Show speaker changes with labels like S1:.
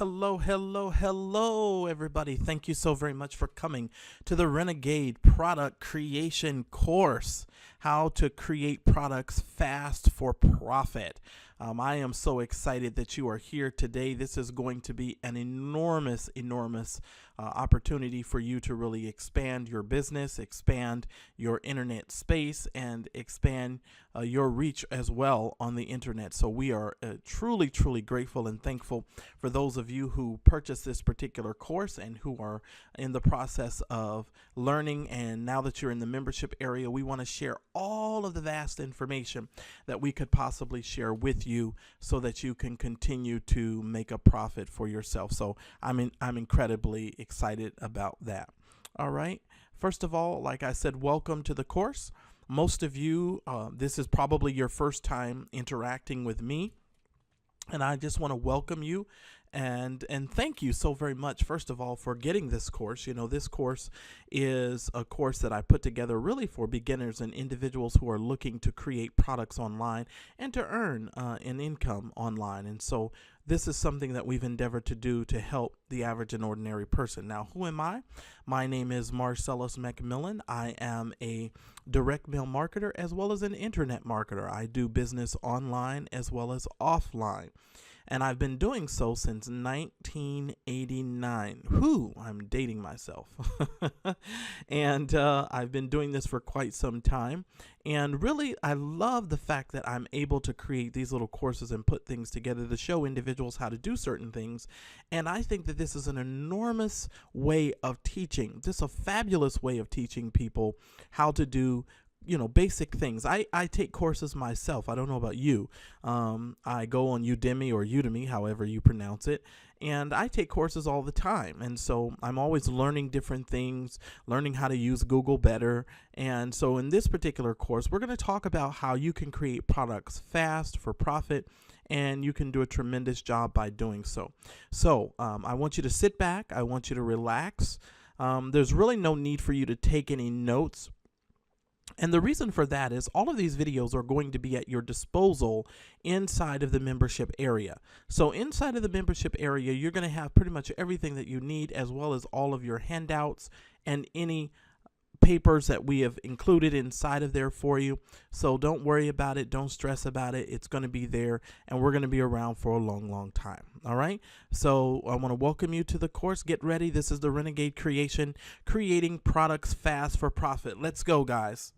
S1: Hello, hello, hello, everybody. Thank you so very much for coming to the Renegade product creation course, how to create products fast for profit. I am so excited that you are here today. This is going to be an enormous opportunity for you to really expand your business, expand your internet space, and expand your reach as well on the internet. So we are truly grateful and thankful for those of you who purchased this particular course and who are in the process of learning. And now that you're in the membership area, we want to share all of the vast information that we could possibly share with you so that you can continue to make a profit for yourself. So I'm incredibly excited about that. All right. First of all, like I said, welcome to the course. Most of you, this is probably your first time interacting with me, and I just want to welcome you and thank you so very much, first of all, for getting this course. You know, this course is a course that I put together really for beginners and individuals who are looking to create products online and to earn an income online. And so this is something that we've endeavored to do to help the average and ordinary person. Now, who am I? My name is Marcellus McMillan. I am a direct mail marketer as well as an internet marketer. I do business online as well as offline. And I've been doing so since 1989. I'm dating myself. And I've been doing this for quite some time. And really, I love the fact that I'm able to create these little courses and put things together to show individuals how to do certain things. And I think that this is an enormous way of teaching, just a fabulous way of teaching people how to do basic things. I take courses myself. I don't know about you. I go on Udemy or Udemy, however you pronounce it, and I take courses all the time. And so I'm always learning different things, learning how to use Google better. And so in this particular course, we're going to talk about how you can create products fast for profit, and you can do a tremendous job by doing so. So I want you to sit back. I want you to relax. There's really no need for you to take any notes. And the reason for that is all of these videos are going to be at your disposal inside of the membership area. So inside of the membership area, you're going to have pretty much everything that you need, as well as all of your handouts and any papers that we have included inside of there for you. So don't worry about it. Don't stress about it. It's going to be there, and we're going to be around for a long time. All right. So I want to welcome you to the course. Get ready. This is the Renegade Creation, creating products fast for profit. Let's go, guys.